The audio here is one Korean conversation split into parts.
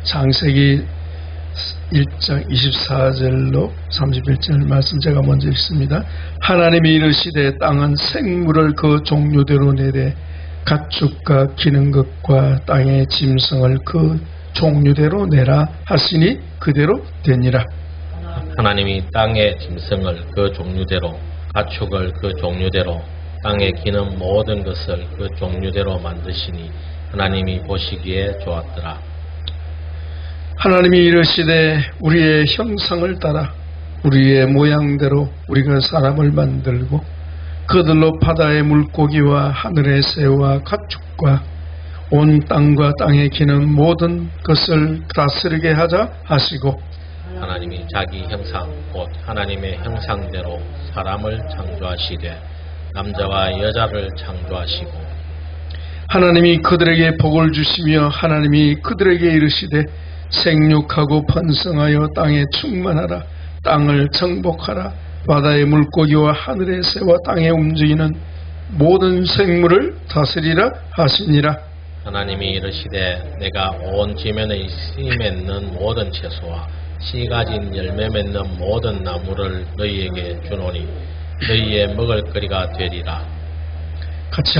창세기 1장 24절로 31절 말씀 제가 먼저 읽습니다. 하나님이 이르시되 땅은 생물을 그 종류대로 내되 가축과 기는 것과 땅의 짐승을 그 종류대로 내라 하시니 그대로 되니라. 하나님이 땅의 짐승을 그 종류대로, 가축을 그 종류대로, 땅에 기는 모든 것을 그 종류대로 만드시니 하나님이 보시기에 좋았더라. 하나님이 이르시되 우리의 형상을 따라 우리의 모양대로 우리가 사람을 만들고 그들로 바다의 물고기와 하늘의 새와 가축과 온 땅과 땅에 기는 모든 것을 다스리게 하자 하시고, 하나님이 자기 형상 곧 하나님의 형상대로 사람을 창조하시되 남자와 여자를 창조하시고, 하나님이 그들에게 복을 주시며 하나님이 그들에게 이르시되 생육하고 번성하여 땅에 충만하라. 땅을 정복하라. 바다의 물고기와 하늘의 새와 땅에 움직이는 모든 생물을 다스리라 하시니라. 하나님이 이르시되 내가 온 지면의 씨 맺는 모든 채소와 씨 가진 열매 맺는 모든 나무를 너희에게 주노니 너희의 먹을거리가 되리라. 같이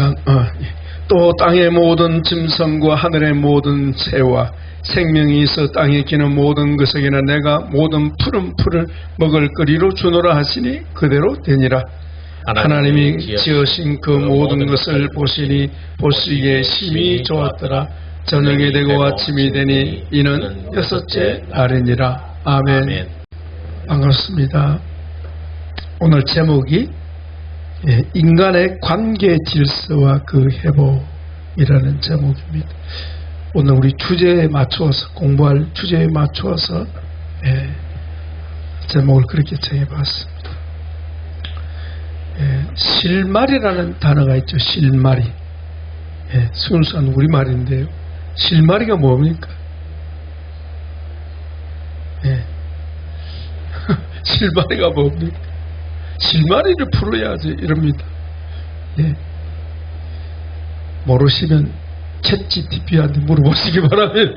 또 땅의 모든 짐승과 하늘의 모든 새와 생명이 있어 땅에 기는 모든 것에게는 내가 모든 푸른 풀을 먹을거리로 주노라 하시니 그대로 되니라. 하나님이 지으신 그 모든 것을 보시니 보시기에 심히 좋았더라. 저녁이 되고 아침이 되니 이는 여섯째 날이니라. 아멘. 반갑습니다. 오늘 제목이 인간의 관계 질서와 그 회복이라는 제목입니다. 오늘 우리 주제에 맞추어서 공부할 주제에 맞추어서 제목을 그렇게 정해봤습니다. 실마리라는 단어가 있죠. 실마리. 순수한 우리말인데요. 실마리가 뭡니까? 실마리가 뭡니까? 실마리를 풀어야지 이럽니다. 모르시면 챗GPT한테 물어보시기 바랍니다.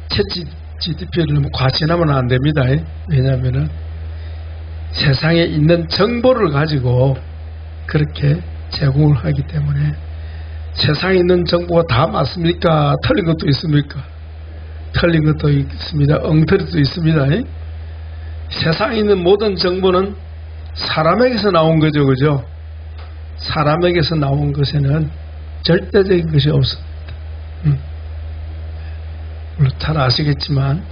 챗GPT를 과신하면 안 됩니다. 왜냐하면 세상에 있는 정보를 가지고 그렇게 제공을 하기 때문에 세상에 있는 정보가 다 맞습니까? 틀린 것도 있습니까? 틀린 것도 있습니다. 엉터리도 있습니다. 세상에 있는 모든 정보는 사람에게서 나온 거죠. 그죠? 사람에게서 나온 것에는 절대적인 것이 없습니다. 물론 잘 아시겠지만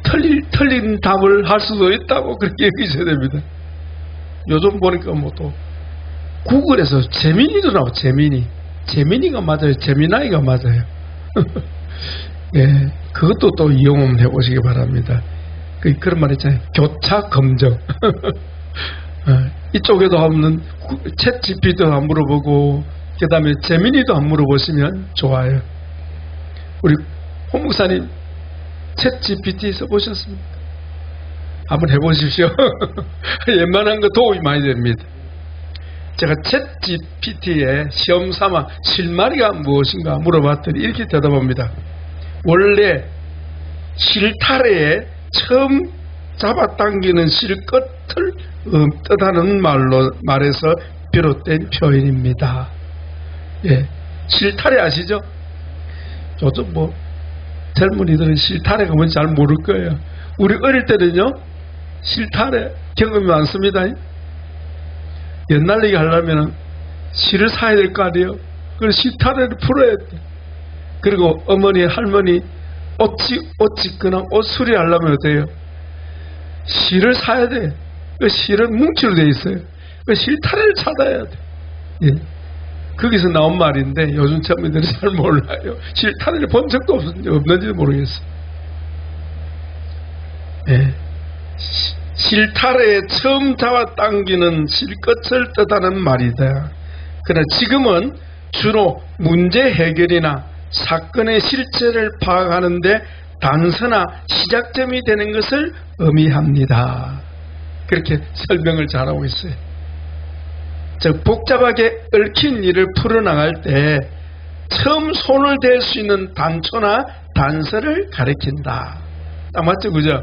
틀린 답을 할 수도 있다고 그렇게 여기셔야 됩니다. 요즘 보니까 또 구글에서 재민이도 나와. 재민이가 맞아요. 재미나이가 맞아요. 그것도 또 이용 해보시기 바랍니다. 그런 말 있잖아요. 교차 검정. 이쪽에도 한번 챗 GPT도 한번 물어보고 그 다음에 재민이도 한번 물어보시면 좋아요. 우리 홍 목사님 챗 GPT 써보셨습니까? 한번 해보십시오. 웬만한 거 도움이 많이 됩니다. 제가 챗 GPT에 시험 삼아 실마리가 무엇인가 물어봤더니 이렇게 대답합니다. 원래 실타래에 처음 잡아당기는 실끝을 뜻하는 말에서 비롯된 표현입니다. 실타래 아시죠? 요즘 젊은이들은 실타래가 뭔지 잘 모를 거예요. 우리 어릴 때는요, 실타래 경험이 많습니다. 옛날 얘기 하려면 실을 사야 될 거 아니에요? 그걸 실타래를 풀어야 돼. 그리고 어머니, 할머니 옷 찢거나 옷 수리하려면 어때요? 실을 사야 돼. 그 실은 뭉치로 돼 있어요. 그 실타래를 찾아야 돼. 거기서 나온 말인데 요즘 젊은이들이 잘 몰라요. 실타래를 본 적도 없는지도 모르겠어요. 실타래에 처음 잡아당기는 실끝을 뜻하는 말이다. 그러나 지금은 주로 문제 해결이나 사건의 실체를 파악하는 데 단서나 시작점이 되는 것을 의미합니다. 그렇게 설명을 잘하고 있어요. 즉 복잡하게 얽힌 일을 풀어나갈 때 처음 손을 댈 수 있는 단초나 단서를 가리킨다. 딱 맞죠, 그죠?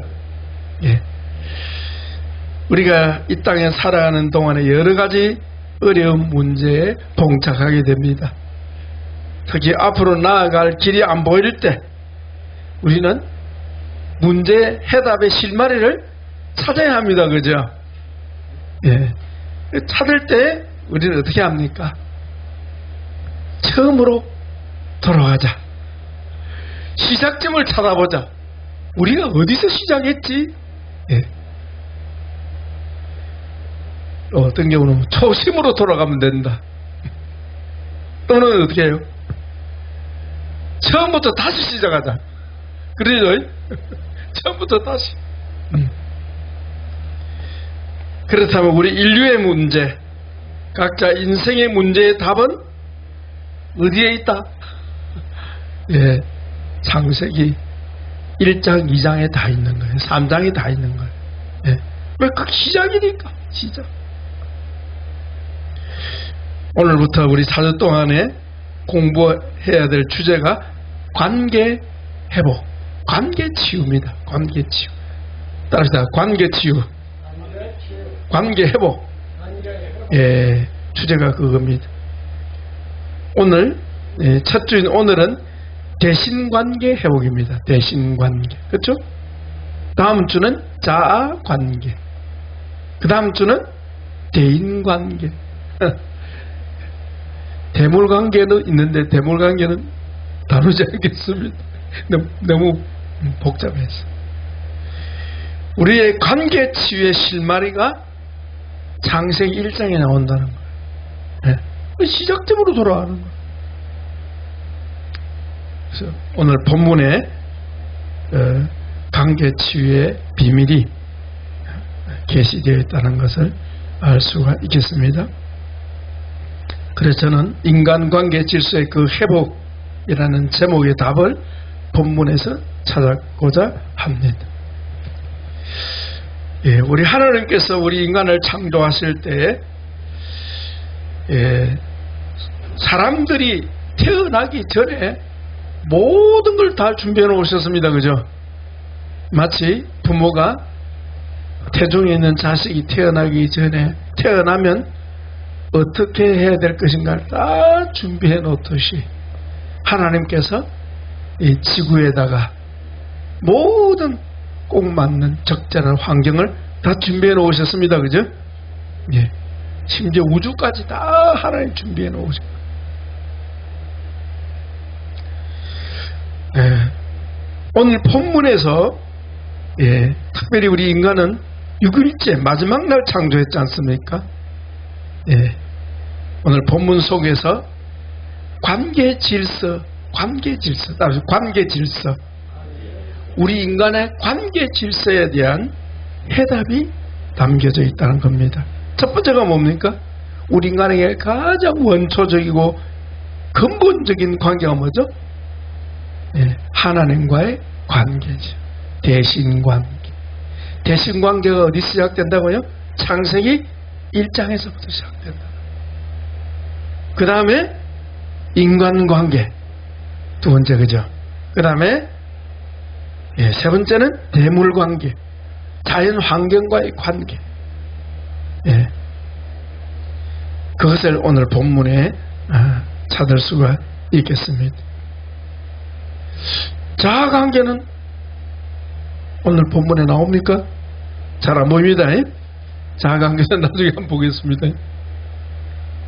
예. 우리가 이 땅에 살아가는 동안에 여러 가지 어려운 문제에 봉착하게 됩니다. 특히 앞으로 나아갈 길이 안 보일 때 우리는 문제 해답의 실마리를 찾아야 합니다. 그죠? 예. 찾을 때 우리는 어떻게 합니까? 처음으로 돌아가자. 시작점을 찾아보자. 우리가 어디서 시작했지? 예. 어떤 경우는 초심으로 돌아가면 된다. 또는 어떻게 해요? 처음부터 다시 시작하자. 그러죠? 처음부터 다시. 그렇다면 우리 인류의 문제, 각자 인생의 문제의 답은 어디에 있다? 예, 창세기 1장, 2장에 다 있는 거예요. 3장에 다 있는 거예요. 예. 왜 그 시작이니까, 시작. 오늘부터 우리 4주 동안에 공부해야 될 주제가 관계 회복, 관계 치유입니다. 관계 치유. 따라서 관계 치유, 관계 회복. 예, 주제가 그겁니다. 오늘 첫 주인 오늘은 대신관계 회복입니다. 대신관계, 그렇죠? 다음 주는 자아관계, 그 다음 주는 대인관계. 대물관계도 있는데 대물관계는 다루지 않겠습니다. 너무 복잡해서. 우리의 관계 치유의 실마리가 창세기 1장에 나온다는 거예요. 네. 시작점으로 돌아가는 거예요. 그래서 오늘 본문에 관계 치유의 비밀이 게시되어 있다는 것을 알 수가 있겠습니다. 그래서 저는 인간관계 질서의 그 회복이라는 제목의 답을 본문에서 찾고자 합니다. 예, 우리 하나님께서 우리 인간을 창조하실 때 사람들이 태어나기 전에 모든 걸 다 준비해 놓으셨습니다. 그죠? 마치 부모가 태중에 있는 자식이 태어나기 전에 태어나면 어떻게 해야 될 것인가를 다 준비해 놓듯이 하나님께서 이 지구에다가 모든 꼭 맞는 적절한 환경을 다 준비해 놓으셨습니다. 그죠? 예. 심지어 우주까지 다 하나님 준비해 놓으셨고. 예. 오늘 본문에서 특별히 우리 인간은 6일째 마지막 날 창조했지 않습니까? 예. 오늘 본문 속에서 관계 질서, 따라서 관계 질서, 우리 인간의 관계 질서에 대한 해답이 담겨져 있다는 겁니다. 첫 번째가 뭡니까? 우리 인간에게 가장 원초적이고 근본적인 관계가 뭐죠? 예, 하나님과의 관계죠. 대신관계. 대신관계가 어디 시작된다고요? 창세기 1장에서부터 시작된다. 그 다음에 인간관계, 두 번째, 그죠? 그 다음에 세 번째는 대물관계, 자연환경과의 관계. 예. 그것을 오늘 본문에 찾을 수가 있겠습니다. 자아관계는 오늘 본문에 나옵니까? 잘 안 보입니다. 자아관계는 나중에 한번 보겠습니다.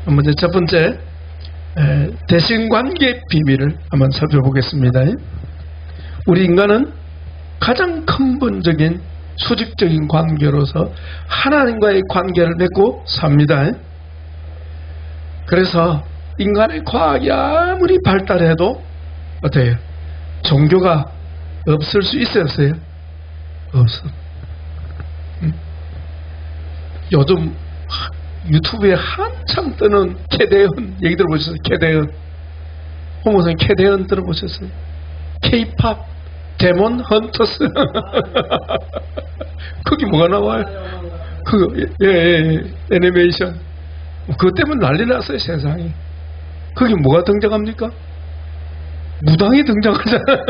먼저 첫 번째 대신관계 비밀을 한번 살펴보겠습니다. 우리 인간은 가장 근본적인 수직적인 관계로서 하나님과의 관계를 맺고 삽니다. 그래서 인간의 과학이 아무리 발달해도 어때요? 종교가 없을 수 있었어요? 없어. 요즘 유튜브에 한참 뜨는 캐대언 얘기 들어보셨어요? 캐대언. 호모성 캐대언 들어보셨어요? K-팝 데몬 헌터스. 거기 뭐가 나와요? 애니메이션. 그것 때문에 난리 났어요, 세상이. 거기 뭐가 등장합니까? 무당이 등장하잖아요.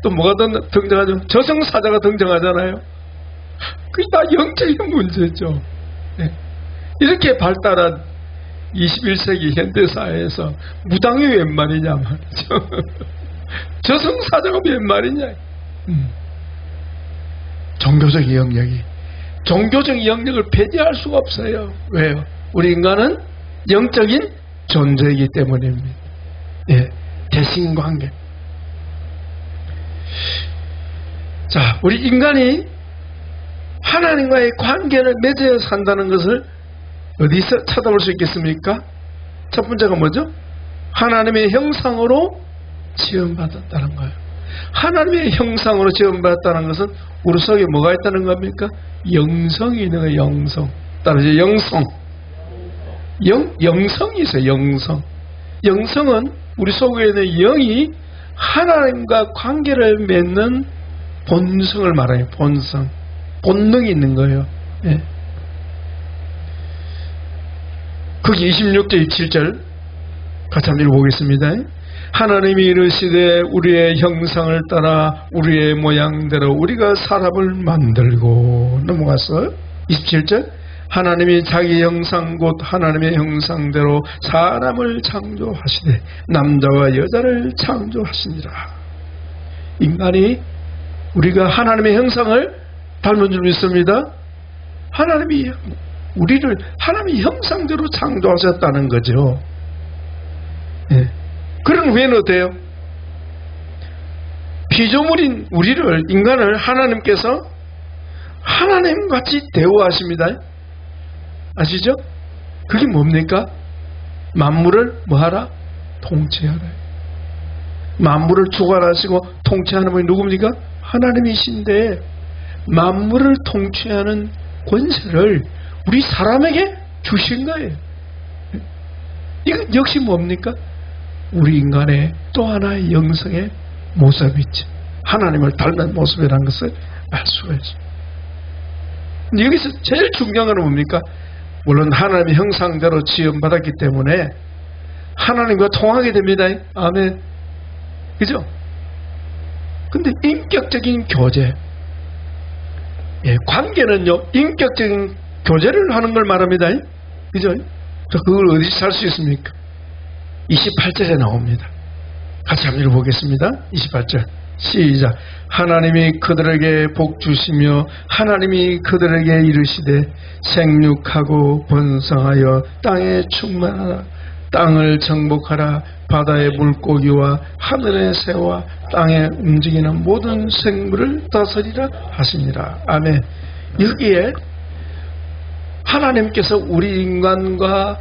또 뭐가 등장하죠? 저승사자가 등장하잖아요. 그게 다 영적인 문제죠. 네. 이렇게 발달한 21세기 현대사회에서 무당이 웬 말이냐 말이죠. 저승사자가 웬 말이냐. 종교적인 영역을 배제할 수가 없어요. 왜요? 우리 인간은 영적인 존재이기 때문입니다. 예, 대신관계. 자, 우리 인간이 하나님과의 관계를 맺어 산다는 것을 어디서 찾아볼 수 있겠습니까? 첫 번째가 뭐죠? 하나님의 형상으로 지음받았다는 거예요. 하나님의 형상으로 지음받았다는 것은 우리 속에 뭐가 있다는 겁니까? 영성이 있는 거예요. 영성. 따라서 영성. 영성이 있어요. 영성은 우리 속에 있는 영이 하나님과 관계를 맺는 본성을 말해요. 본능이 있는 거예요. 예. 거기 26절 27절 같이 한번 읽어보겠습니다. 하나님이 이르시되 우리의 형상을 따라 우리의 모양대로 우리가 사람을 만들고, 넘어갔어요. 27절 하나님이 자기 형상 곧 하나님의 형상대로 사람을 창조하시되 남자와 여자를 창조하시니라. 인간이 우리가 하나님의 형상을 닮은 줄 믿습니다. 하나님이 우리를 하나님의 형상대로 창조하셨다는 거죠. 예. 그런 후에는 어때요? 피조물인 우리를, 인간을 하나님께서 하나님같이 대우하십니다. 아시죠? 그게 뭡니까? 만물을 뭐하라? 통치하라. 만물을 주관하시고 통치하는 분이 누굽니까? 하나님이신데 만물을 통치하는 권세를 우리 사람에게 주신 거예요. 이건 역시 뭡니까? 우리 인간의 또 하나의 영성의 모습이죠. 하나님을 닮은 모습이라는 것을 알 수가 있죠. 여기서 제일 중요한 건 뭡니까? 물론 하나님의 형상대로 지음받았기 때문에 하나님과 통하게 됩니다. 아멘. 그죠? 근데 인격적인 교제, 예, 관계는요 인격적인 교제를 하는 걸 말합니다. 그죠? 자, 그걸 어디서 살 수 있습니까? 28절에 나옵니다. 같이 한번 읽어보겠습니다. 28절 시작. 하나님이 그들에게 복 주시며 하나님이 그들에게 이르시되 생육하고 번성하여 땅에 충만하라. 땅을 정복하라. 바다의 물고기와 하늘의 새와 땅에 움직이는 모든 생물을 다스리라 하시니라. 아멘. 여기에 하나님께서 우리 인간과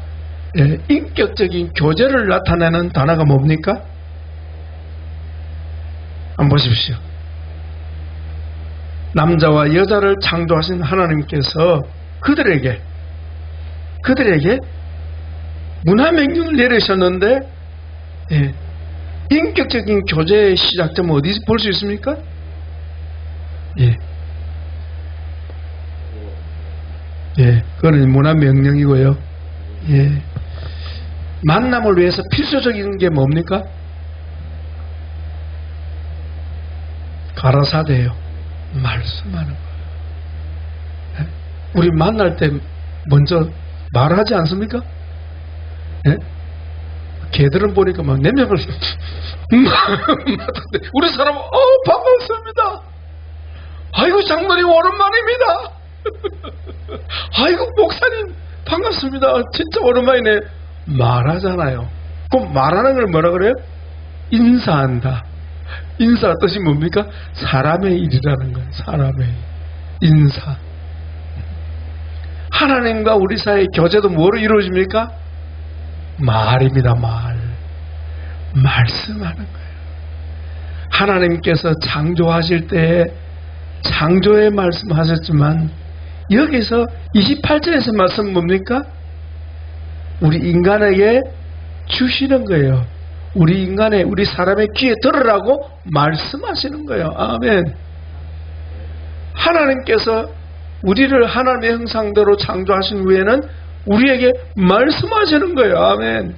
인격적인 교제를 나타내는 단어가 뭡니까? 한번 보십시오. 남자와 여자를 창조하신 하나님께서 그들에게 문화명령을 내리셨는데, 예, 인격적인 교제의 시작점은 어디서 볼 수 있습니까? 예, 그거는 문화명령이고요. 예, 만남을 위해서 필수적인 게 뭡니까? 가라사대요. 말씀하는 거예요. 우리 만날 때 먼저 말하지 않습니까? 예? 개들은 보니까 막 냄새를 우리 사람은 반갑습니다. 아이고 장로님 오랜만입니다. 아이고 목사님 반갑습니다. 진짜 오랜만이네. 말하잖아요. 그럼 말하는 걸 뭐라 그래요? 인사한다. 인사 뜻이 뭡니까? 사람의 일이라는 거예요. 사람의 인사. 하나님과 우리 사이의 교제도 뭐로 이루어집니까? 말입니다. 말씀하는 거예요. 하나님께서 창조하실 때 창조의 말씀하셨지만 여기서 28절에서 말씀 뭡니까? 우리 인간에게 주시는 거예요. 우리 사람의 귀에 들으라고 말씀하시는 거예요. 아멘. 하나님께서 우리를 하나님의 형상대로 창조하신 후에는 우리에게 말씀하시는 거예요. 아멘.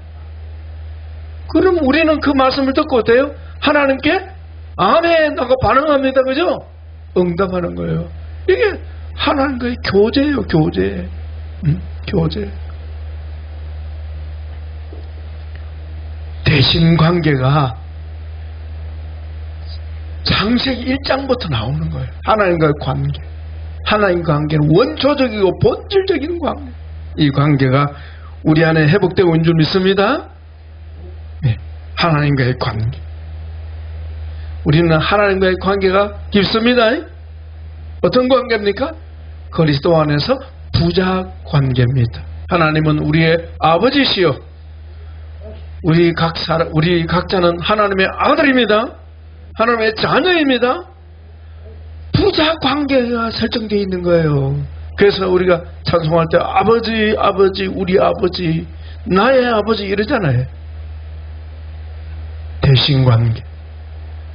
그럼 우리는 그 말씀을 듣고 어때요? 하나님께 아멘 하고 반응합니다. 그죠? 응답하는 거예요. 이게 하나님과의 교제예요. 교제. 교제. 대신 관계가 창세기 1장부터 나오는 거예요. 하나님과의 관계. 하나님과 관계는 원초적이고 본질적인 관계. 이 관계가 우리 안에 회복되고 있는 줄 믿습니다. 네. 하나님과의 관계. 우리는 하나님과의 관계가 깊습니다. 어떤 관계입니까? 그리스도 안에서 부자 관계입니다. 하나님은 우리의 아버지시요, 우리 각자는 하나님의 아들입니다. 하나님의 자녀입니다. 부자 관계가 설정되어 있는 거예요. 그래서 우리가 찬송할 때 아버지, 아버지, 우리 아버지, 나의 아버지 이러잖아요. 대신 관계.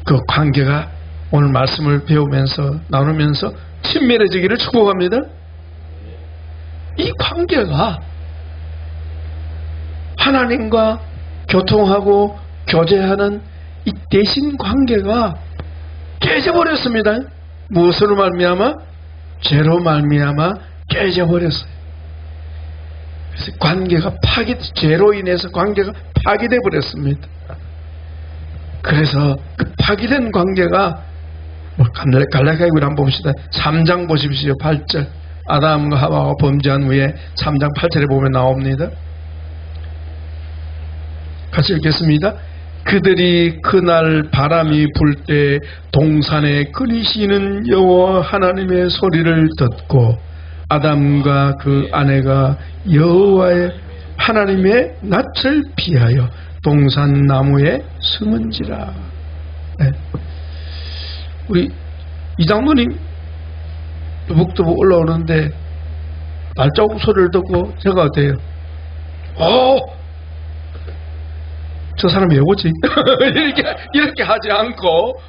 그 관계가 오늘 말씀을 배우면서 나누면서 친밀해지기를 축복합니다. 이 관계가 하나님과 교통하고 교제하는 이 대신 관계가 깨져버렸습니다. 무엇으로 말미암아? 죄로 말미암아 깨져버렸어요. 그래서 관계가 죄로 인해서 관계가 파괴되어 버렸습니다. 그래서 그 파괴된 관계가 갈라디아서를 한번 봅시다. 3장 보십시오. 8절. 아담과 하와가 범죄한 후에 3장 8절에 보면 나옵니다. 같이 읽겠습니다. 그들이 그날 바람이 불 때 동산에 그리시는 여호와 하나님의 소리를 듣고 아담과 그 아내가 여호와의 하나님의 낯을 피하여 동산 나무에 숨은지라. 네. 우리 이장모님 북두부 올라오는데 발자국 소리를 듣고 제가 어때요? 저 사람이 왜 오지? 이렇게 하지 않고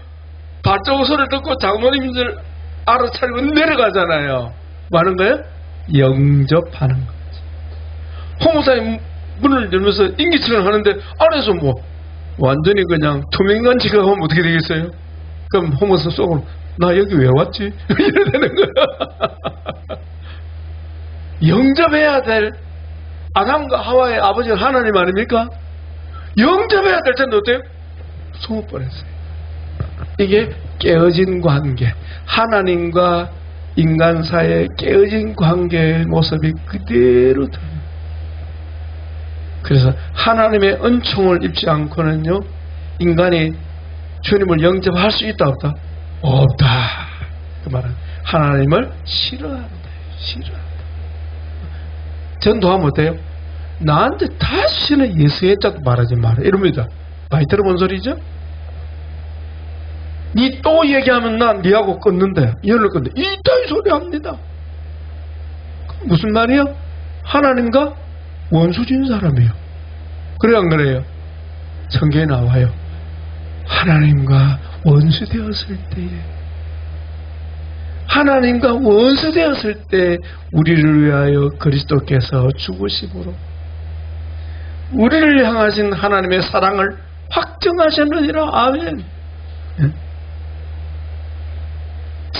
발자국 소리를 듣고 장모님들 알아차리고 내려가잖아요. 뭐 하는 거예요? 영접하는 거지. 홍목사님 문을 열면서 인기처럼 하는데 안에서 뭐 완전히 그냥 투명한 지각하면 어떻게 되겠어요? 그럼 홍목사 속으로 나 여기 왜 왔지? 이래 되는 거야. 영접해야 될 아담과 하와의 아버지는 하나님 아닙니까? 영접해야 될 텐데 어때요? 숨을 뻔했어요. 이게 깨어진 관계, 하나님과 인간 사이의 깨어진 관계의 모습이 그대로 드러나요. 그래서 하나님의 은총을 입지 않고는요, 인간이 주님을 영접할 수 있다 없다? 없다. 그 말은 하나님을 싫어한다. 싫어한다. 전도하면 어때요? 나한테 다시는 예수의 자도 말하지 마라. 이럽니다. 많이 들어본 소리죠? 니 또 얘기하면 난 니하고 끊는다. 연을 끊는다. 이따위 소리 합니다. 무슨 말이야? 하나님과 원수진 사람이에요. 그래 안 그래요? 성경에 나와요. 하나님과 원수 되었을 때에, 하나님과 원수 되었을 때 우리를 위하여 그리스도께서 죽으심으로 우리를 향하신 하나님의 사랑을 확정하셨느니라. 아멘.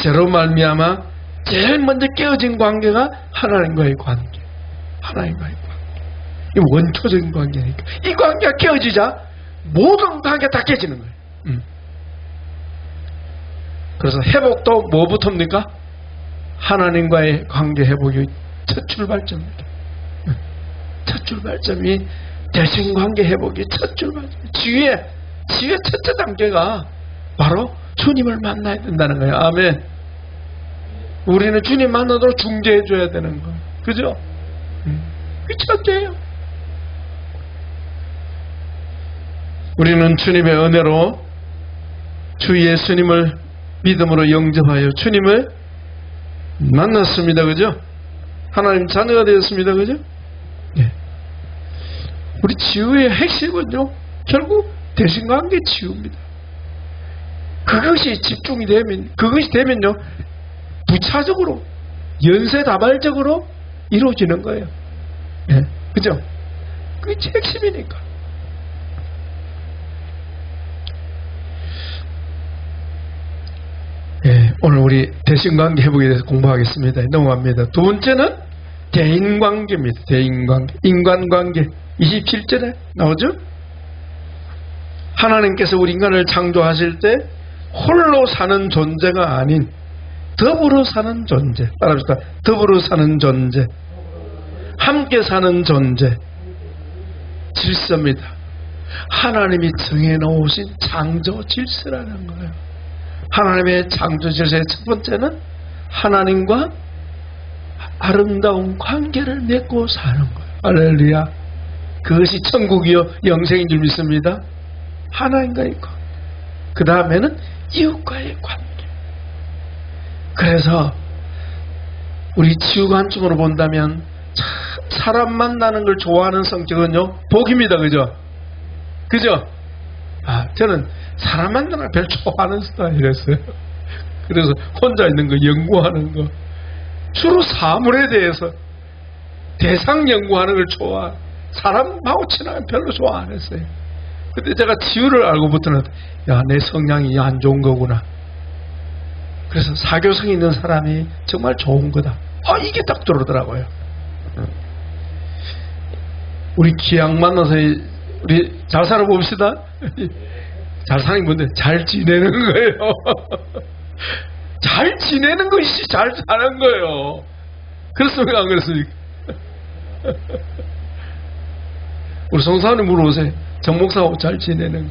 죄로 말미암아 제일 먼저 깨어진 관계가 하나님과의 관계. 하나님과의 관계. 이 원초적인 관계니까. 이 관계가 깨어지자 모든 관계가 다 깨지는 거예요. 그래서 회복도 뭐부터입니까? 하나님과의 관계 회복이 첫 출발점입니다. 첫 출발점이 대신관계 회복이 첫 출발점. 지혜의 첫째 단계가 바로 주님을 만나야 된다는 거예요. 아멘. 우리는 주님 만나도록 중재해 줘야 되는 거예요. 그죠? 그게 첫째예요. 우리는 주님의 은혜로 주 예수님을 믿음으로 영접하여 주님을 만났습니다. 그죠? 하나님 자녀가 되었습니다. 그죠? 네. 우리 치유의 핵심은요, 결국 대신관계 치유입니다. 그것이 집중이 되면, 그것이 되면요, 부차적으로, 연쇄다발적으로 이루어지는 거예요. 네. 그죠? 그게 핵심이니까. 우리 대신관계 회복에 대해서 공부하겠습니다. 넘어갑니다. 두 번째는 대인관계입니다. 대인관계, 인간관계. 27절에 나오죠? 하나님께서 우리 인간을 창조하실 때 홀로 사는 존재가 아닌 더불어 사는 존재. 따라합시다. 더불어 사는 존재. 함께 사는 존재. 질서입니다. 하나님이 정해놓으신 창조 질서라는 거예요. 하나님의 창조 질서의 첫 번째는 하나님과 아름다운 관계를 맺고 사는 거예요. 할렐루야. 그것이 천국이요 영생인 줄 믿습니다. 하나님과의 관계. 그 다음에는 이웃과의 관계. 그래서 우리 치유관점으로 본다면 사람 만나는 걸 좋아하는 성격은요 복입니다. 그죠? 그죠? 저는 사람 만나는 걸 별로 좋아하는 스타일이었어요. 그래서 혼자 있는 거 연구하는 거 주로 사물에 대해서 대상 연구하는 걸 좋아. 사람하고 친하면 별로 좋아 안 했어요. 근데 제가 치유를 알고부터는 내 성향이 안 좋은 거구나. 그래서 사교성 있는 사람이 정말 좋은 거다. 이게 딱 들어오더라고요. 우리 기왕 만나서 우리 잘 살아봅시다. 잘 사는 건데 잘 지내는 거예요. 잘 지내는 것이 잘 사는 거예요. 그렇습니까? 안 그렇습니까? 우리 성사님 물어보세요. 정목사하고 잘 지내는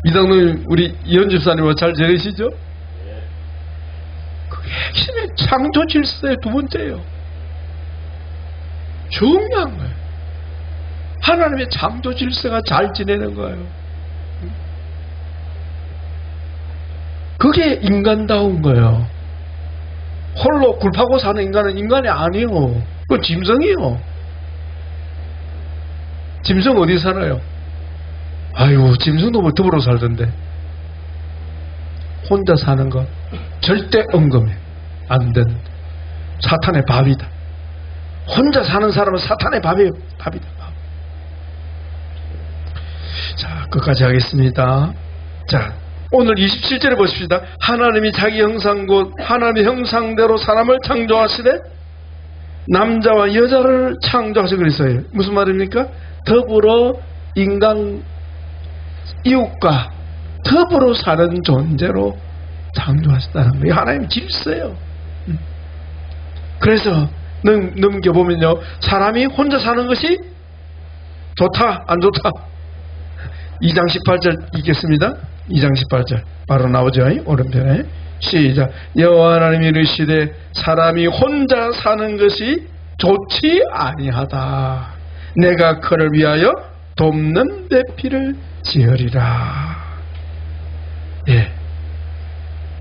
이당님 우리 이현 집사님과 잘 지내시죠? 그게 핵심의 창조 질서의 두 번째예요. 중요한 거예요. 하나님의 창조 질서가 잘 지내는 거예요. 그게 인간다운 거예요. 홀로 굴파고 사는 인간은 인간이 아니에요. 그건 짐승이에요. 짐승 어디 살아요? 아이고 짐승도 뭐 더불어 살던데. 혼자 사는 건 절대 언급해 안 된 사탄의 밥이다. 혼자 사는 사람은 사탄의 밥이에요. 밥이다. 밥. 자, 끝까지 하겠습니다. 자, 오늘 27절에 보십시다. 하나님이 자기 형상 곧 하나님의 형상대로 사람을 창조하시되 남자와 여자를 창조하시고 그랬어요. 무슨 말입니까? 더불어 인간 이웃과 더불어 사는 존재로 창조하셨다는 거예요. 하나님 질서예요. 그래서 넘겨보면요, 사람이 혼자 사는 것이 좋다 안 좋다? 2장 18절 읽겠습니다. 2장 18절 바로 나오죠. 오른편에 시작. 여호와 하나님이 이르시되 사람이 혼자 사는 것이 좋지 아니하다. 내가 그를 위하여 돕는 배필을 지으리라. 예.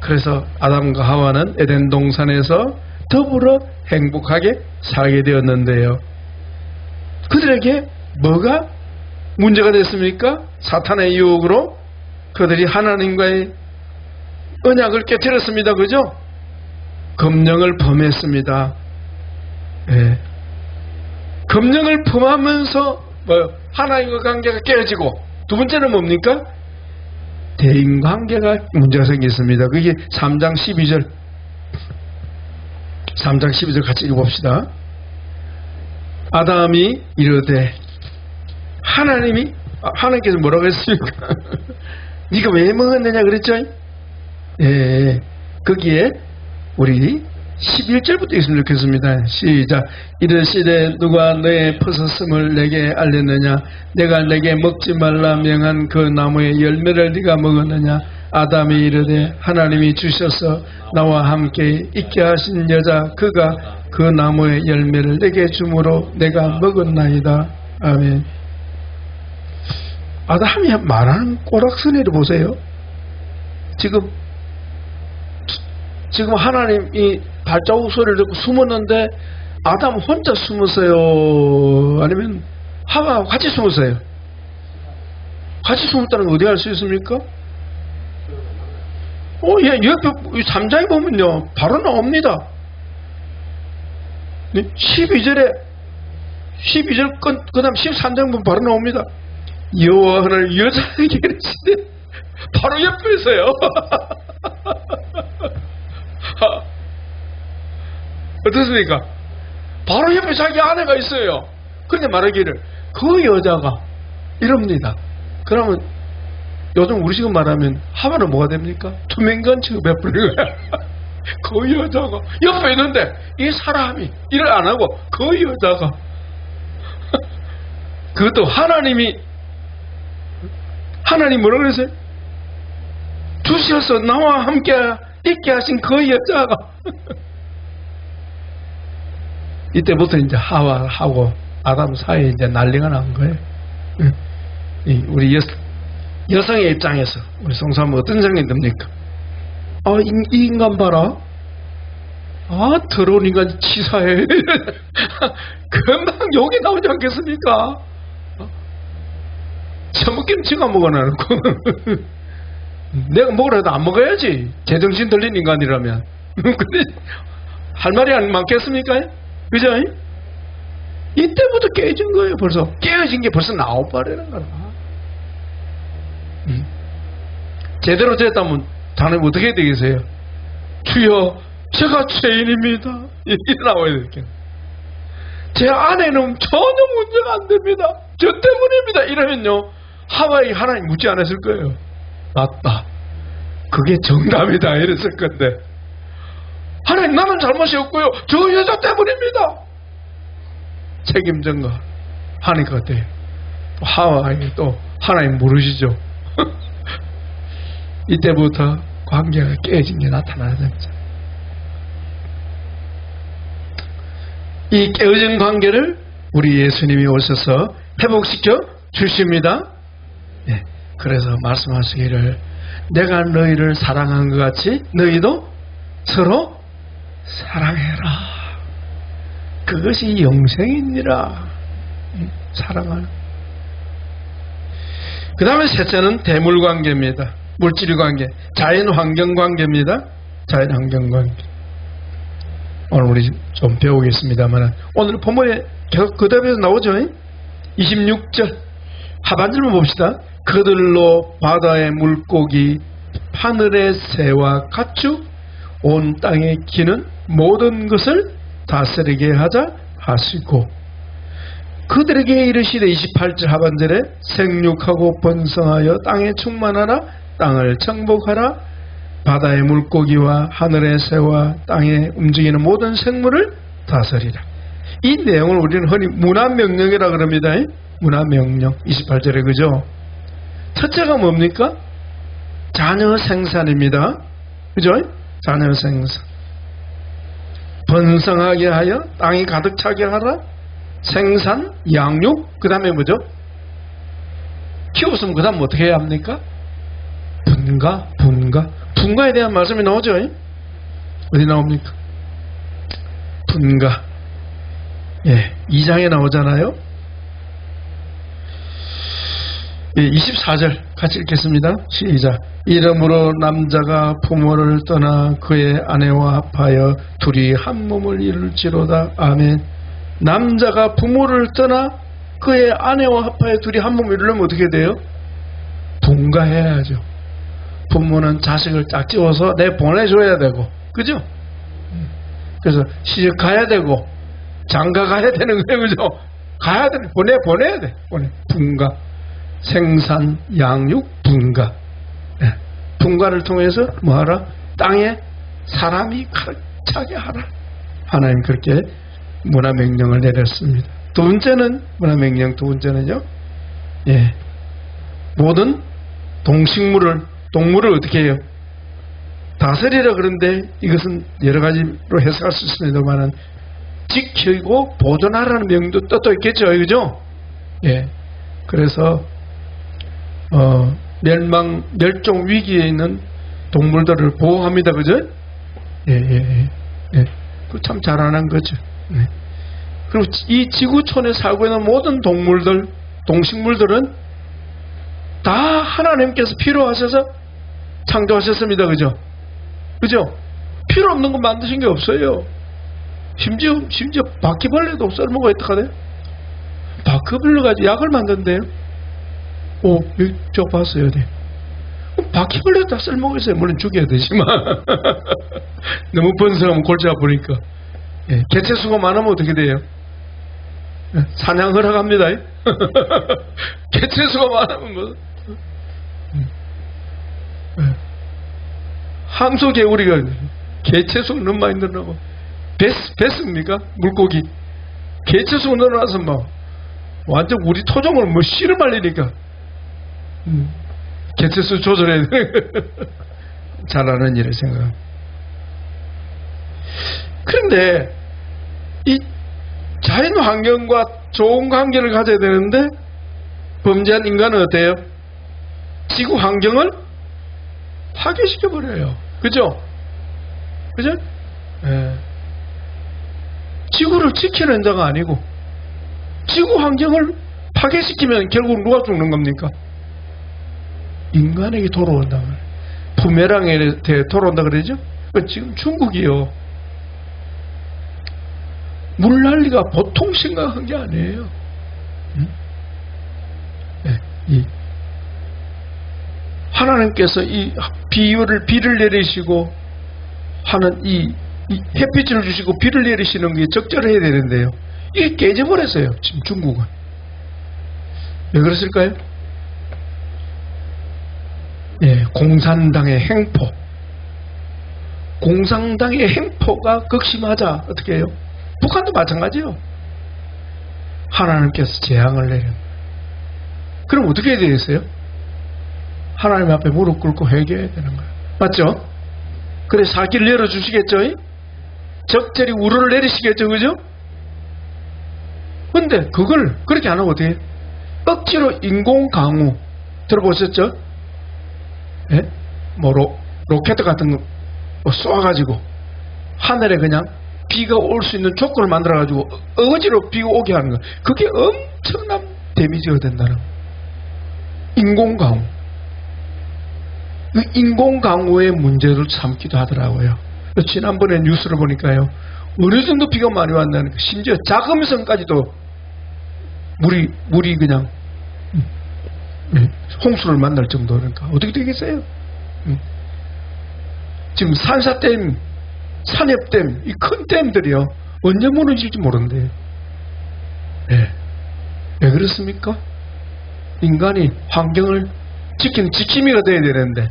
그래서 아담과 하와는 에덴 동산에서 더불어 행복하게 살게 되었는데요. 그들에게 뭐가 문제가 됐습니까? 사탄의 유혹으로 그들이 하나님과의 언약을 깨뜨렸습니다. 그죠? 금령을 범했습니다. 예. 금령을 범하면서 하나님과 관계가 깨지고, 두 번째는 뭡니까? 대인관계가 문제가 생겼습니다. 그게 3장 12절 3장 12절 같이 읽어봅시다. 아담이 이르되 하나님께서 뭐라고 했습니까? 네가 왜 먹었느냐 그랬죠? 예, 거기에 우리 11절부터 읽으면 좋겠습니다. 시작. 이르시되 누가 너의 벗었음을 내게 알렸느냐? 내가 내게 먹지 말라 명한 그 나무의 열매를 네가 먹었느냐? 아담이 이르되 하나님이 주셔서 나와 함께 있게 하신 여자 그가 그 나무의 열매를 내게 주므로 내가 먹었나이다. 아멘. 아담이 말하는 꼬락서니를 보세요. 지금 하나님이 발자국 소리를 듣고 숨었는데 아담 혼자 숨었어요? 아니면 하와하고 같이 숨었어요? 같이 숨었다는 거 어디 알 수 있습니까? 예, 옆에 3장에 보면요 바로 나옵니다. 12절 그 다음 13장 보면 바로 나옵니다. 여호와 하나님 여자에게 이르시되 바로 옆에 있어요. 어떻습니까? 바로 옆에 자기 아내가 있어요. 근데 말하기를 그 여자가 이럽니다. 그러면 요즘 우리 지금 말하면 하마는 뭐가 됩니까? 투명관 취급해버리는 거야. 그 여자가 옆에 있는데 이 사람이 일을 안 하고 그 여자가 그것도 하나님 뭐라 그랬어요? 주셔서 나와 함께 있게 하신 그 여자가 이때부터 이제 하와하고 아담 사이에 이제 난리가 난 거예요. 우리 여성의 입장에서 우리 송사모 어떤 생각이 듭니까? 이 인간 봐라. 더러운 인간 치사해. 금방 욕이 나오지 않겠습니까? 처먹기는 지가 먹어놔놓고 내가 먹으라 해도 안 먹어야지. 제정신 들린 인간이라면. 근데 할 말이 안 많겠습니까? 그죠? 이때부터 깨진 거예요. 벌써 깨어진 게 벌써 나와버리는 거라. 제대로 됐다면 자네 어떻게 되겠어요? 주여, 제가 죄인입니다. 이렇게 나와야 되겠. 제 아내는 전혀 문제가 안 됩니다. 저 때문입니다. 이러면요, 하와이 하나님 묻지 않았을 거예요. 맞다. 그게 정답이다. 이랬을 건데, 하나님 나는 잘못이 없고요. 저 여자 때문입니다. 책임전가 하니까 돼요. 하와이 또 하나님 모르시죠? 이때부터 관계가 깨진 게 나타나는 거죠. 이 깨어진 관계를 우리 예수님이 오셔서 회복시켜 주십니다. 예, 그래서 말씀하시기를 내가 너희를 사랑한 것 같이 너희도 서로 사랑해라. 그것이 영생이니라. 사랑하는. 그 다음에 셋째는 대물관계입니다. 물질관계, 자연환경관계입니다. 자연환경관계. 오늘 우리 좀 배우겠습니다만 오늘 본문에 계속 그 답에서 나오죠. 26절 하반절만 봅시다. 그들로 바다의 물고기, 하늘의 새와 가축, 온 땅에 기는 모든 것을 다스리게 하자 하시고 그들에게 이르시되 28절 하반절에 생육하고 번성하여 땅에 충만하라. 땅을 정복하라. 바다의 물고기와 하늘의 새와 땅에 움직이는 모든 생물을 다스리라. 이 내용을 우리는 흔히 문화명령이라 그럽니다. 문화명령 28절에 그죠? 첫째가 뭡니까? 자녀 생산입니다. 그죠? 자녀 생산. 번성하게 하여 땅이 가득 차게 하라. 생산, 양육, 그 다음에 뭐죠? 키웠으면 그 다음 어떻게 해야 합니까? 분가에 대한 말씀이 나오죠. 어디 나옵니까? 분가. 예, 2장에 나오잖아요. 예, 24절 같이 읽겠습니다. 시작. 이러므로 남자가 부모를 떠나 그의 아내와 합하여 둘이 한 몸을 이룰지로다. 아멘. 남자가 부모를 떠나 그의 아내와 합하여 둘이 한 몸을 이루려면 어떻게 돼요? 분가해야죠. 부모는 자식을 짝지어서 내 보내줘야 되고, 그죠? 그래서 시집 가야 되고, 장가 가야 되는 거예요, 그죠? 가야 돼, 보내야 돼. 분가. 생산, 양육, 분가. 네. 분가를 통해서 뭐하라? 땅에 사람이 가득 차게 하라. 하나님 그렇게 문화명령을 내렸습니다. 두 번째는, 문화명령 두 번째는요, 예. 모든 동물을 어떻게 해요? 다스리라 그런데 이것은 여러 가지로 해석할 수 있습니다만은 지키고 보존하라는 명도 또 있겠죠, 그죠? 예. 그래서 멸종 위기에 있는 동물들을 보호합니다, 그죠? 예. 그 참 잘하는 거죠. 네. 그리고 이 지구촌에 살고 있는 모든 동물들, 동식물들은 다 하나님께서 필요하셔서 창조하셨습니다, 그죠? 필요 없는 거 만드신 게 없어요. 심지어 바퀴벌레도 썰먹어 어떡하네? 바퀴벌레 가지고 약을 만든대요. 저 봤어요. 네. 바퀴 걸렸다 쓸모가 있어요. 물론 죽여야 되지만 너무 번성하면 골치 아프니까. 예, 개체수가 많으면 어떻게 돼요? 사냥 허락합니다. 개체수가 많으면 뭐. 항소개구리가 개체수가 너무 많이 늘어나고 뱃습니까? 물고기 개체수가 늘어나서 막 완전 우리 토종을 뭐 씨를 말리니까 개체수 조절해야 돼. 잘하는 일을 생각합니다. 그런데 이 자연 환경과 좋은 관계를 가져야 되는데 범죄한 인간은 어때요? 지구 환경을 파괴시켜버려요. 그죠? 그죠? 예. 지구를 지키는 자가 아니고 지구 환경을 파괴시키면 결국 누가 죽는 겁니까? 인간에게 돌아온다. 부메랑에 대해 돌아온다 그러죠? 지금 중국이요. 물난리가 보통 심각한 게 아니에요. 네, 하나님께서 이 비를 내리시고 하는 이 햇빛을 주시고 비를 내리시는 게 적절해야 되는데요. 이게 깨져버렸어요. 지금 중국은. 왜 그랬을까요? 예, 공산당의 행포. 공산당의 행포가 극심하자 어떻게 해요? 북한도 마찬가지예요. 하나님께서 재앙을 내려. 그럼 어떻게 해야 되겠어요? 하나님 앞에 무릎 꿇고 회개해야 되는 거예요. 맞죠? 그래 살길을 열어주시겠죠? 적절히 우르를 내리시겠죠? 그죠? 근데 그걸 그렇게 안 하고 어떻게 해요? 억지로 인공강우 들어보셨죠? 예? 뭐 로켓 같은 거 쏘아가지고 하늘에 그냥 비가 올 수 있는 조건을 만들어가지고 억지로 비가 오게 하는 거. 그게 엄청난 데미지가 된다는 거예요. 인공강우. 그 인공강우의 문제를 삼기도 하더라고요. 지난번에 뉴스를 보니까요. 어느 정도 비가 많이 왔다는 거. 심지어 자금성까지도 물이 그냥 홍수를 만날 정도니까 어떻게 되겠어요? 지금 산사댐, 산협댐, 이 큰 댐들이요 언제 무너질지 모른대요. 네. 왜 그렇습니까? 인간이 환경을 지키는 지킴이가 돼야 되는데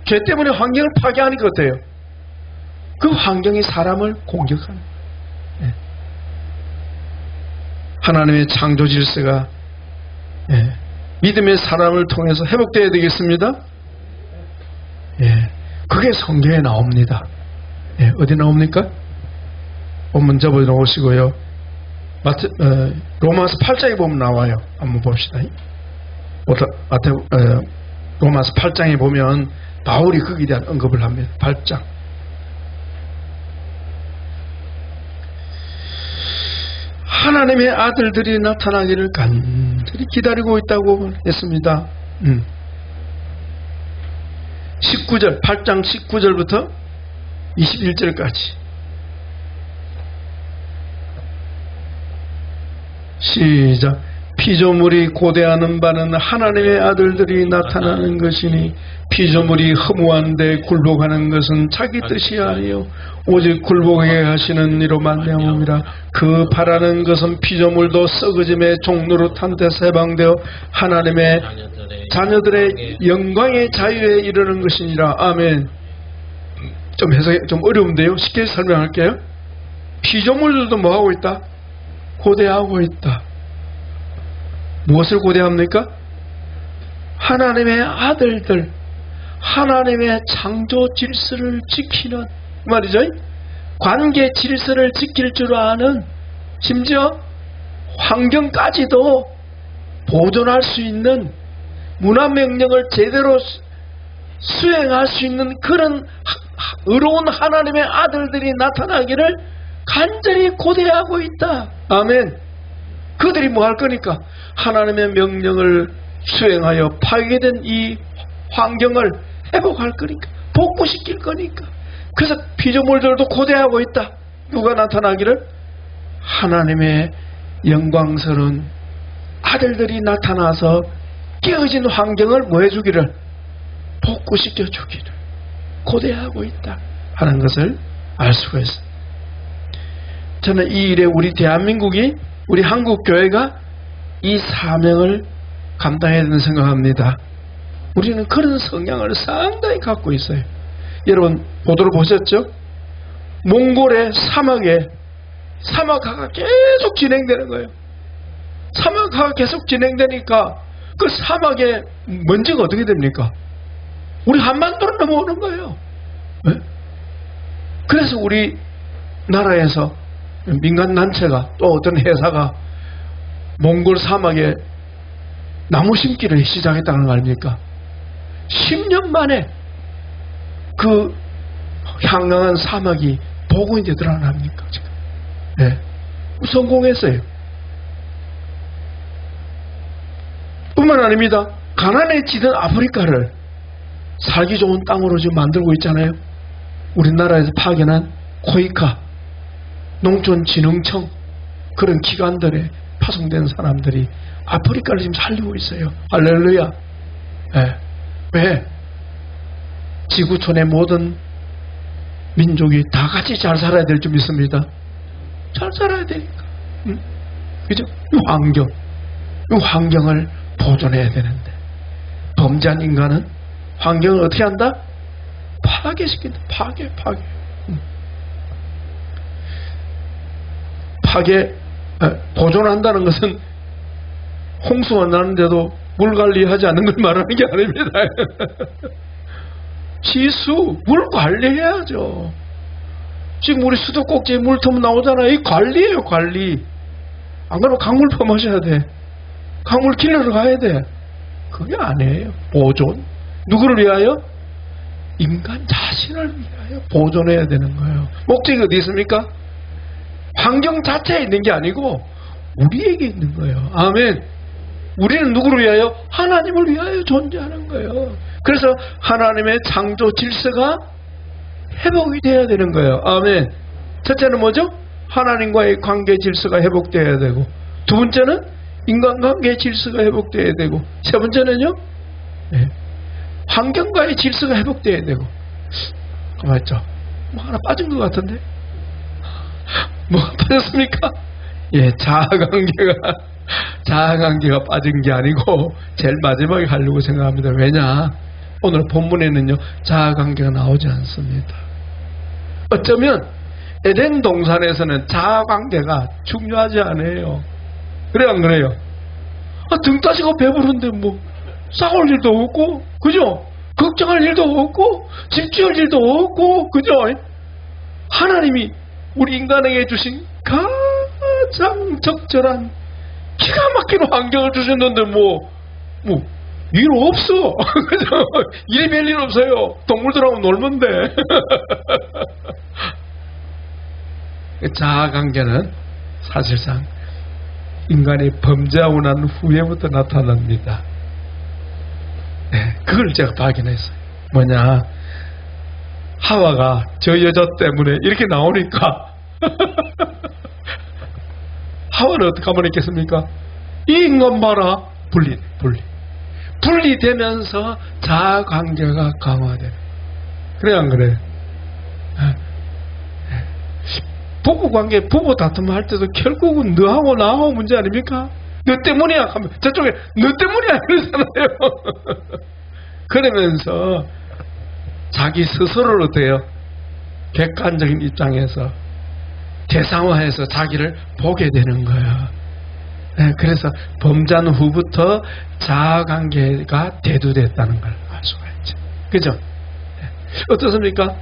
죄 때문에 환경을 파괴하니까 어때요? 그 환경이 사람을 공격하는 거예요. 네. 하나님의 창조 질서가 믿음의 사람을 통해서 회복되어야 되겠습니다. 그게 성경에 나옵니다. 어디 나옵니까? 본문 접어 놓으시고요. 로마서 8장에 보면 나와요. 한번 봅시다. 로마서 8장에 보면 바울이 거기에 대한 언급을 합니다. 8장. 하나님의 아들들이 나타나기를 간절히 기다리고 있다고 했습니다. 19절, 8장 19절부터 21절까지 시작. 피조물이 고대하는 바는 하나님의 아들들이 나타나는 것이니 피조물이 허무한데 굴복하는 것은 자기 뜻이 아니요 오직 굴복하게 하시는 이로 말미암음이라. 그 바라는 것은 피조물도 썩어짐의 종로로 탄데서 해방되어 하나님의 자녀들의 영광의 자유에 이르는 것이니라. 아멘. 좀 해석이 좀 어려운데요. 쉽게 설명할게요. 피조물들도 뭐하고 있다? 고대하고 있다. 무엇을 고대합니까? 하나님의 아들들, 하나님의 창조 질서를 지키는 말이죠. 관계 질서를 지킬 줄 아는, 심지어 환경까지도 보존할 수 있는 문화명령을 제대로 수행할 수 있는 그런 의로운 하나님의 아들들이 나타나기를 간절히 고대하고 있다. 아멘. 그들이 뭐 할 거니까? 하나님의 명령을 수행하여 파괴된 이 환경을 회복할 거니까, 복구시킬 거니까. 그래서 피조물들도 고대하고 있다. 누가 나타나기를? 하나님의 영광스러운 아들들이 나타나서 깨어진 환경을 뭐 해주기를? 복구시켜 주기를 고대하고 있다 하는 것을 알 수가 있어요. 저는 이 일에 우리 대한민국이, 우리 한국교회가 이 사명을 감당해야 된다고 생각합니다. 우리는 그런 성향을 상당히 갖고 있어요. 여러분 보도를 보셨죠? 몽골의 사막화가 계속 진행되는 거예요. 사막화가 계속 진행되니까 그 사막에 먼지가 어떻게 됩니까? 우리 한반도로 넘어오는 거예요. 네? 그래서 우리 나라에서 민간단체가 또 어떤 회사가 몽골 사막에 나무 심기를 시작했다는 거 아닙니까? 10년 만에 그 향강한 사막이 복원이 되더라는 합니까? 지금. 네. 성공했어요. 뿐만 아닙니다. 가난해지던 아프리카를 살기 좋은 땅으로 지금 만들고 있잖아요. 우리나라에서 파견한 코이카 농촌진흥청 그런 기관들에 파송된 사람들이 아프리카를 지금 살리고 있어요. 할렐루야. 네. 왜? 지구촌의 모든 민족이 다 같이 잘 살아야 될 줄 믿습니다. 잘 살아야 되니까. 그죠? 이 환경을 보존해야 되는데 범죄한 인간은 환경을 어떻게 한다? 파괴시킨다. 보존한다는 것은 홍수가 나는데도 물 관리하지 않는 걸 말하는 게 아닙니다. 지수, 물 관리해야죠. 지금 우리 수도꼭지에 물텀 나오잖아요. 이 관리예요, 관리. 안 그러면 강물 펌하셔야 돼. 강물 길러러 가야 돼. 그게 아니에요. 보존. 누구를 위하여? 인간 자신을 위하여 보존해야 되는 거예요. 목적이 어디 있습니까? 환경 자체에 있는 게 아니고 우리에게 있는 거예요. 아멘. 우리는 누구를 위하여? 하나님을 위하여 존재하는 거예요. 그래서 하나님의 창조 질서가 회복이 돼야 되는 거예요. 아멘. 첫째는 뭐죠? 하나님과의 관계 질서가 회복돼야 되고, 두 번째는 인간관계 질서가 회복돼야 되고, 세 번째는요, 네. 환경과의 질서가 회복돼야 되고. 맞죠? 뭐 하나 빠진 것 같은데? 뭐가 빠졌습니까? 예, 자아관계가 빠진 게 아니고 제일 마지막에 하려고 생각합니다. 왜냐? 오늘 본문에는요, 자아관계가 나오지 않습니다. 어쩌면 에덴 동산에서는 자아관계가 중요하지 않아요. 그래 안 그래요? 등 따시고 배부른데 뭐 싸울 일도 없고, 그죠? 걱정할 일도 없고, 집중할 일도 없고, 그죠? 하나님이 우리 인간에게 주신 가장 적절한 기가 막힌 환경을 주셨는데 일 없어. 그죠? 일이 별일 없어요. 동물들하고 놀면 돼. 자아관계는 사실상 인간이 범죄하고 난 후에부터 나타납니다. 네, 그걸 제가 발견했어요. 뭐냐, 하와가 저 여자 때문에 이렇게 나오니까 하와는 어떻게 하면 있겠습니까? 이 인간 봐라, 분리되면서 자아관계가 강화돼. 그래 안 그래? 부부관계, 부부 다툼 할 때도 결국은 너하고 나하고 문제 아닙니까? 너 때문이야 하면 저쪽에 너 때문이야 이러잖아요. 그러면서 자기 스스로를 어때요? 객관적인 입장에서 대상화해서 자기를 보게 되는 거예요. 네, 그래서 범죄한 후부터 자아관계가 대두됐다는 걸 알 수가 있죠. 그죠? 네. 어떻습니까?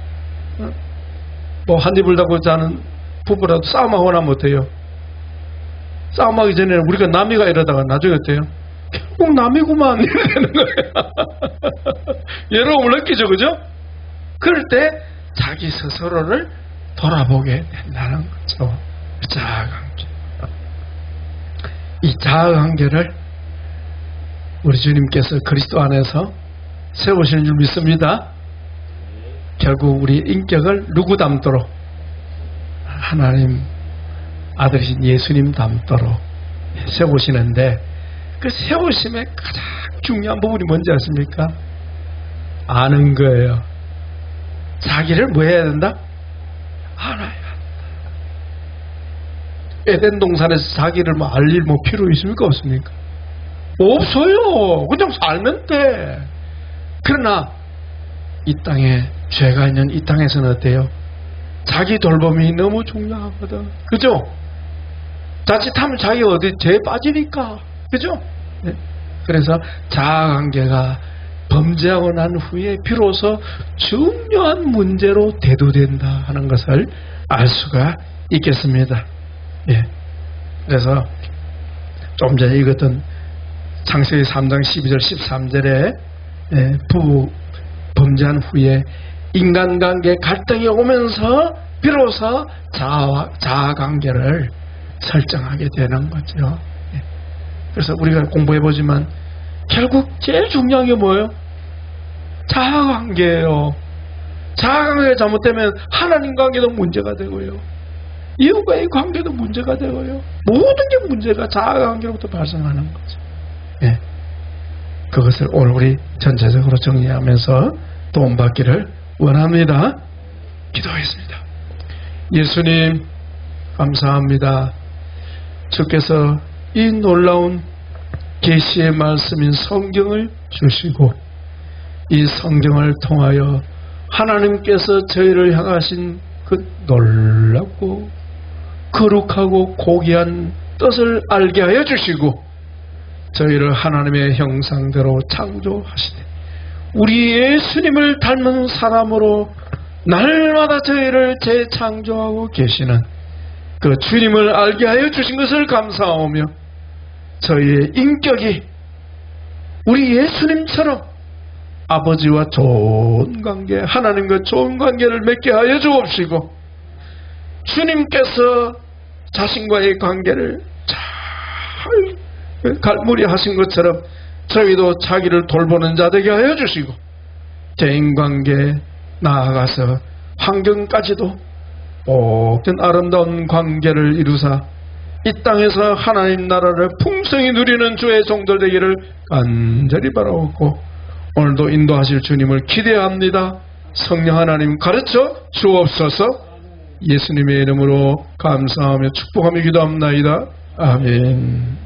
뭐 한 입을 닫고 자는 부부라도 싸움하고 나면 어때요? 싸움하기 전에는 우리가 남이가 이러다가 나중에 어때요? 결국 남이구만 이래 되는 거예요. 여러분 느끼죠, 그죠? 그럴 때 자기 스스로를 돌아보게 된다는 거죠. 자아관계. 이 자아관계를 우리 주님께서 그리스도 안에서 세우시는 줄 믿습니다. 결국 우리 인격을 누구 닮도록? 하나님 아들이신 예수님 닮도록 세우시는데, 그 세우심의 가장 중요한 부분이 뭔지 아십니까? 아는 거예요. 자기를 뭐 해야 된다? 알아야 한다. 에덴 동산에서 자기를 뭐 알릴 뭐 필요 있습니까? 없습니까? 없어요. 그냥 살면 돼. 그러나 이 땅에 죄가 있는 이 땅에서는 어때요? 자기 돌봄이 너무 중요하거든. 그죠? 자칫하면 자기가 어디 죄에 빠지니까. 그죠? 네. 그래서 자아관계가 범죄하고 난 후에 비로소 중요한 문제로 대두된다 하는 것을 알 수가 있겠습니다. 예. 그래서 좀 전에 읽었던 창세기 3장 12절 13절에 부부 범죄한 후에 인간관계 갈등이 오면서 비로소 자아관계를 설정하게 되는 거죠. 예. 그래서 우리가 공부해보지만 결국 제일 중요한 게 뭐예요? 자아관계예요. 자아관계가 잘못되면 하나님 관계도 문제가 되고요. 이웃과의 관계도 문제가 되고요. 모든 게 문제가 자아관계로부터 발생하는 거죠. 예. 그것을 오늘 우리 전체적으로 정리하면서 도움받기를 원합니다. 기도하겠습니다. 예수님 감사합니다. 주께서 이 놀라운 계시의 말씀인 성경을 주시고 이 성경을 통하여 하나님께서 저희를 향하신 그 놀랍고 거룩하고 고귀한 뜻을 알게 하여 주시고 저희를 하나님의 형상대로 창조하시되 우리 예수님을 닮은 사람으로 날마다 저희를 재창조하고 계시는 그 주님을 알게 하여 주신 것을 감사하며 저희의 인격이 우리 예수님처럼 아버지와 좋은 관계, 하나님과 좋은 관계를 맺게 하여 주옵시고 주님께서 자신과의 관계를 잘 갈무리 하신 것처럼 저희도 자기를 돌보는 자 되게 하여 주시고 대인관계 나아가서 환경까지도 모든 아름다운 관계를 이루사 이 땅에서 하나님 나라를 풍성히 누리는 주의 종들 되기를 간절히 바라옵고 오늘도 인도하실 주님을 기대합니다. 성령 하나님 가르쳐 주옵소서. 예수님의 이름으로 감사하며 축복하며 기도합나이다. 아멘.